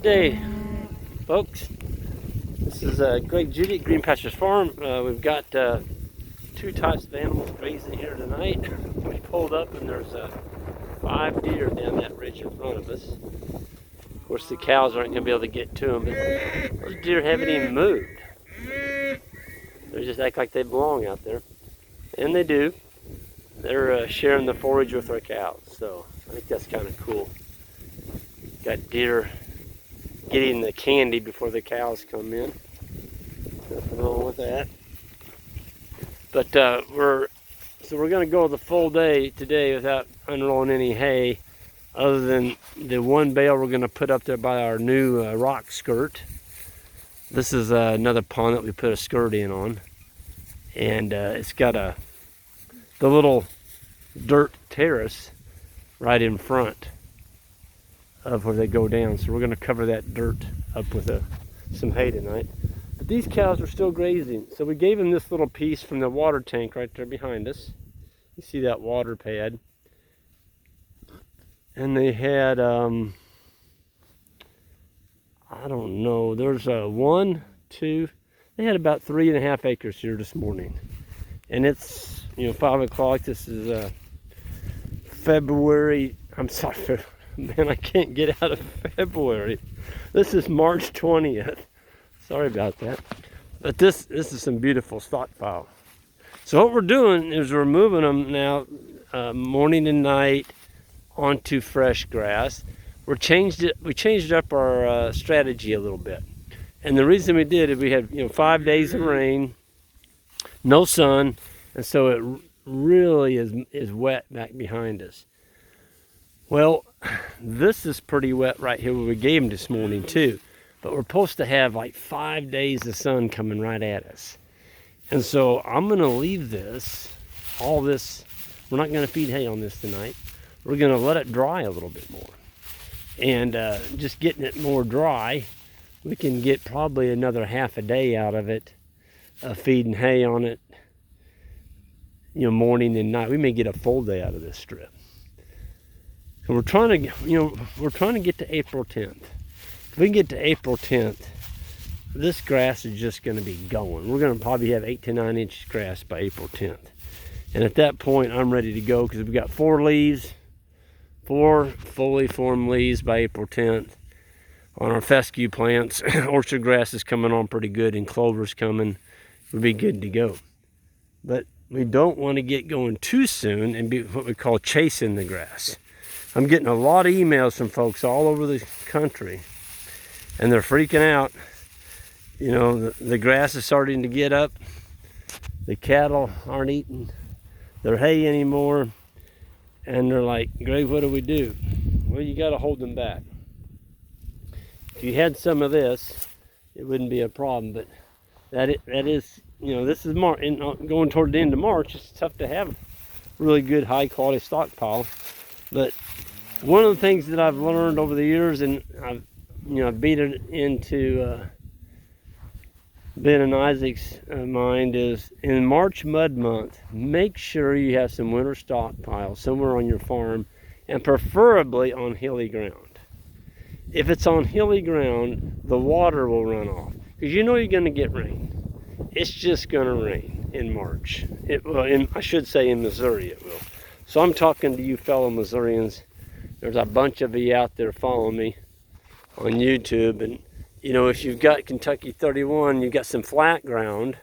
Good day, folks. This is Greg Judy at Green Pastures Farm. We've got two types of animals grazing here tonight. We pulled up and there's 5 deer down that ridge in front of us. Of course, the cows aren't going to be able to get to them, but those deer haven't even moved. They just act like they belong out there. And they do. They're sharing the forage with our cows, so I think that's kind of cool. Got deer getting the candy before the cows come in. Nothing wrong with that. But we're going to go the full day today without unrolling any hay, other than the one bale we're going to put up there by our new rock skirt. This is another pond that we put a skirt in on, and it's got the little dirt terrace right in front of where they go down. So we're going to cover that dirt up with some hay tonight. But these cows are still grazing. So we gave them this little piece from the water tank right there behind us. You see that water pad. And they had, I don't know, there's a 1, 2, they had about 3.5 acres here this morning. And it's, 5 o'clock. This is February, man, I can't get out of February. This is March 20th. Sorry about that. But this is some beautiful stockpile. So what we're doing is we're moving them now morning and night onto fresh grass. We changed up our strategy a little bit. And the reason we did is we had 5 days of rain, no sun, and so it really is wet back behind us. Well, this is pretty wet right here where we gave them this morning too. But we're supposed to have like 5 days of sun coming right at us. And so I'm going to leave all this, we're not going to feed hay on this tonight. We're going to let it dry a little bit more. And just getting it more dry, we can get probably another half a day out of it, feeding hay on it, morning and night. We may get a full day out of this strip. So we're trying to get to April 10th. If we can get to April 10th, this grass is just going to be going. We're going to probably have 8 to 9 inch grass by April 10th. And at that point, I'm ready to go because we've got 4 fully formed leaves by April 10th on our fescue plants. Orchard grass is coming on pretty good and clover's coming. We'll be good to go. But we don't want to get going too soon and be what we call chasing the grass. I'm getting a lot of emails from folks all over the country, and they're freaking out. The grass is starting to get up. The cattle aren't eating their hay anymore, and they're like, Greg, what do we do? Well, you got to hold them back. If you had some of this, it wouldn't be a problem, but that is, this is March, and going toward the end of March, it's tough to have really good high quality stockpile. But one of the things that I've learned over the years, and I've beat it into Ben and Isaac's mind, is in March mud month, make sure you have some winter stockpile somewhere on your farm, and preferably on hilly ground. If it's on hilly ground, the water will run off, because you're going to get rain. It's just going to rain in March. I should say in Missouri it will. So I'm talking to you fellow Missourians. There's a bunch of you out there following me on YouTube, and if you've got Kentucky 31, you've got some flat ground,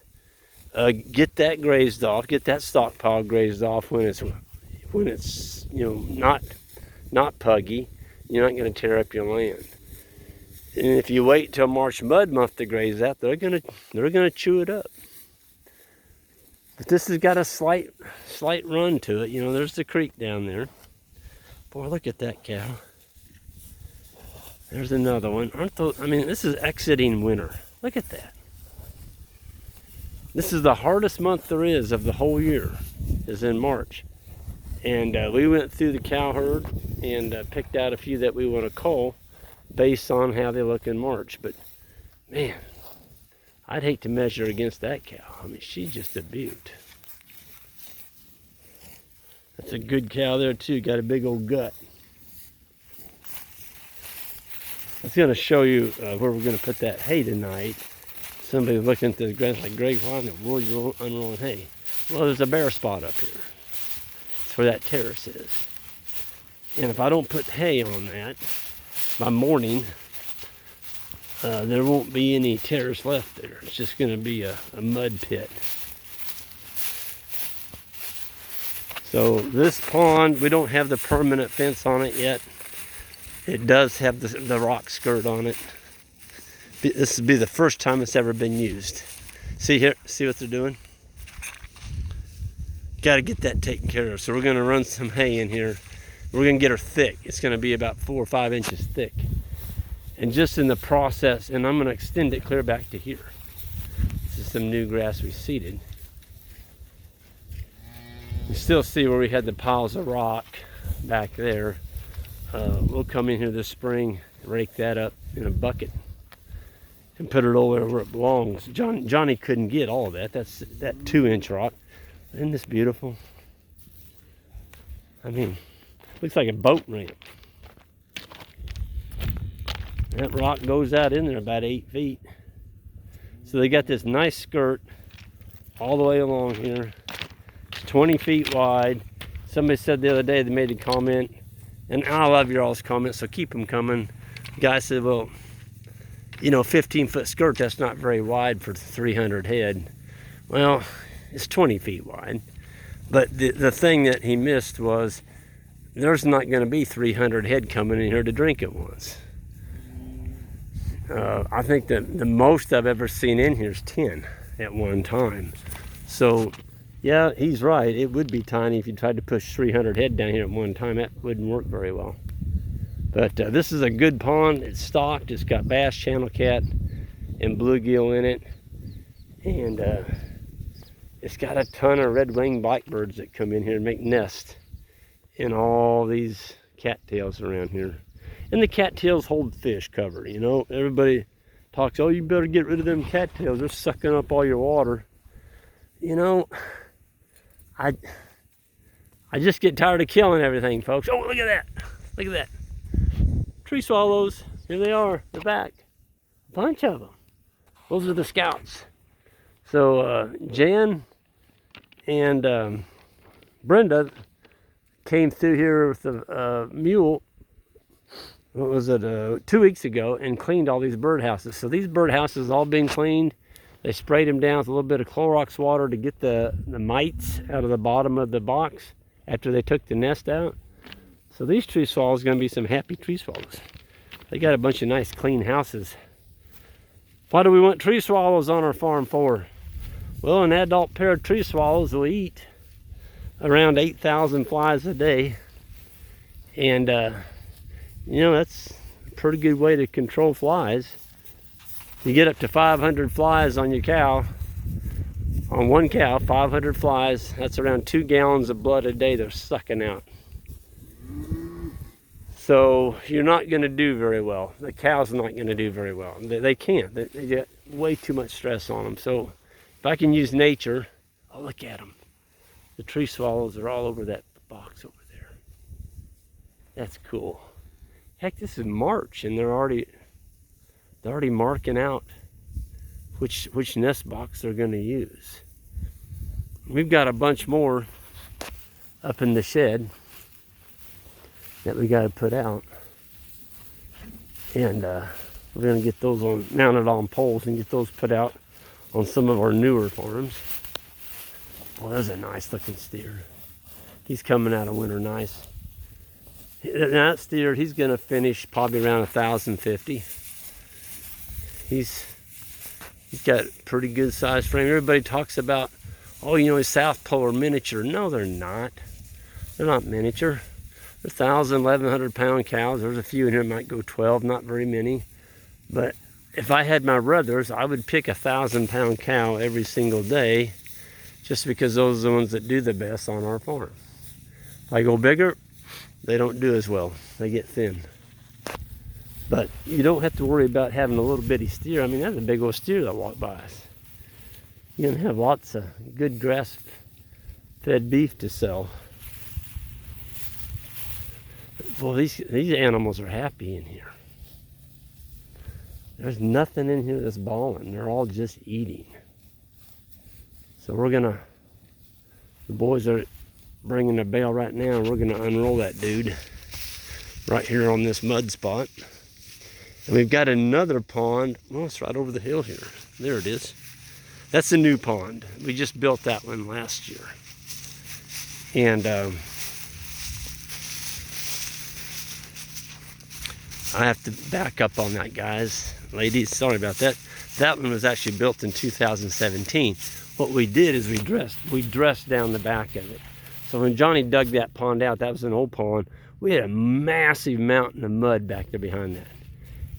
get that grazed off, get that stockpile grazed off when it's not puggy. You're not going to tear up your land. And if you wait till March mud month to graze that, they're gonna chew it up. But this has got a slight run to it. There's the creek down there. Boy, look at that cow. There's another one. This is exiting winter. Look at that. This is the hardest month there is of the whole year, is in March. And we went through the cow herd and picked out a few that we want to cull based on how they look in March. But man, I'd hate to measure against that cow. She's just a beaut. That's a good cow there too, got a big old gut. I was going to show you where we're going to put that hay tonight. Somebody was looking at the grass like, Greg, why in the world you're unrolling hay? Well, there's a bare spot up here. It's where that terrace is. And if I don't put hay on that by morning, there won't be any terrace left there. It's just going to be a mud pit. So this pond, we don't have the permanent fence on it yet. It does have the rock skirt on it. This will be the first time it's ever been used. See here, see what they're doing? Got to get that taken care of. So we're going to run some hay in here. We're going to get her thick. It's going to be about 4 or 5 inches thick. And just in the process, and I'm going to extend it clear back to here. This is some new grass we seeded. You still see where we had the piles of rock back there. We'll come in here this spring, rake that up in a bucket and put it over where it belongs. Johnny couldn't get all of that. That's that 2-inch rock. Isn't this beautiful? I mean, looks like a boat ramp. That rock goes out in there about 8 feet. So they got this nice skirt all the way along here. It's 20 feet wide. Somebody said the other day, they made a comment, and I love your all's comments, so keep them coming. The guy said, well, you know, 15-foot skirt, that's not very wide for 300 head. Well, it's 20 feet wide. But the thing that he missed was there's not going to be 300 head coming in here to drink at once. I think that the most I've ever seen in here is 10 at one time. So, yeah, he's right. It would be tiny if you tried to push 300 head down here at one time. That wouldn't work very well. But this is a good pond. It's stocked. It's got bass, channel cat, and bluegill in it. And it's got a ton of red-winged blackbirds that come in here and make nests in all these cattails around here. And the cattails hold fish cover, you know. Everybody talks, oh, you better get rid of them cattails. They're sucking up all your water. You know, I just get tired of killing everything, folks. Oh, look at that. Look at that. Tree swallows. Here they are. They're back. A bunch of them. Those are the scouts. So Jan and Brenda came through here with a mule, what was it, 2 weeks ago, and cleaned all these birdhouses. So these birdhouses all been cleaned. They sprayed them down with a little bit of Clorox water to get the mites out of the bottom of the box after they took the nest out. So these tree swallows are going to be some happy tree swallows. They got a bunch of nice clean houses. Why do we want tree swallows on our farm for? Well, an adult pair of tree swallows will eat around 8,000 flies a day. And, you know, that's a pretty good way to control flies. You get up to 500 flies on your cow. On one cow, 500 flies. That's around 2 gallons of blood a day they're sucking out. So you're not going to do very well. The cow's not going to do very well. They can't. They get way too much stress on them. So if I can use nature, oh, look at them. The tree swallows are all over that box over there. That's cool. Heck, this is March, and they're already marking out which nest box they're going to use. We've got a bunch more up in the shed that we got to put out, and we're going to get those mounted on poles and get those put out on some of our newer farms. Well, there's a nice looking steer. He's coming out of winter nice. That steer, he's going to finish probably around 1,050. He's got a pretty good size frame. Everybody talks about, oh, you know, his South Pole are miniature. No, they're not. They're not miniature. They're 1,000, 1,100 pound cows. There's a few in here that might go 12, not very many. But if I had my brothers, I would pick 1,000 pound cow every single day, just because those are the ones that do the best on our farm. If I go bigger, they don't do as well. They get thin. But you don't have to worry about having a little bitty steer. I mean, that's a big old steer that walked by us. You're gonna have lots of good grass-fed beef to sell. Well, these animals are happy in here. There's nothing in here that's balling. They're all just eating. So the boys are bringing a bale right now, and we're gonna unroll that dude right here on this mud spot. And we've got another pond. Well, it's right over the hill here. There it is. That's a new pond. We just built that one last year. And I have to back up on that, guys. Ladies, sorry about that. That one was actually built in 2017. What we did is we dressed down the back of it. So when Johnny dug that pond out, that was an old pond, we had a massive mountain of mud back there behind that.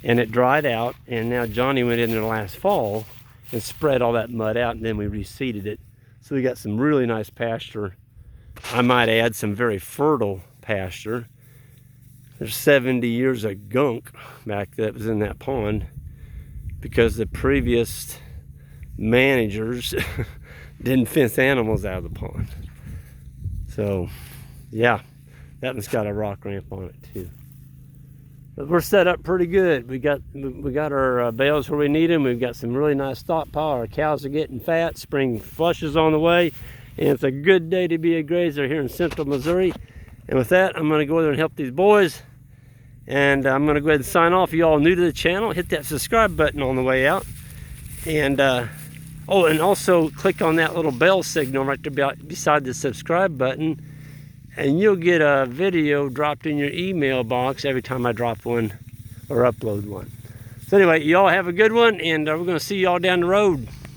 And it dried out, and now Johnny went in there last fall and spread all that mud out, and then we reseeded it. So we got some really nice pasture. I might add some very fertile pasture. There's 70 years of gunk back that was in that pond because the previous managers didn't fence animals out of the pond. So yeah, that one's got a rock ramp on it too. But we're set up pretty good. We got our bales where we need them. We've got some really nice stockpile. Our cows are getting fat. Spring flush is on the way, and it's a good day to be a grazer here in central Missouri. And with that, I'm going to go there and help these boys. And I'm going to go ahead and sign off. You all new to the channel, hit that subscribe button on the way out. And oh, and also click on that little bell signal right there beside the subscribe button, and you'll get a video dropped in your email box every time I drop one or upload one. So anyway, you all have a good one, and we're going to see you all down the road.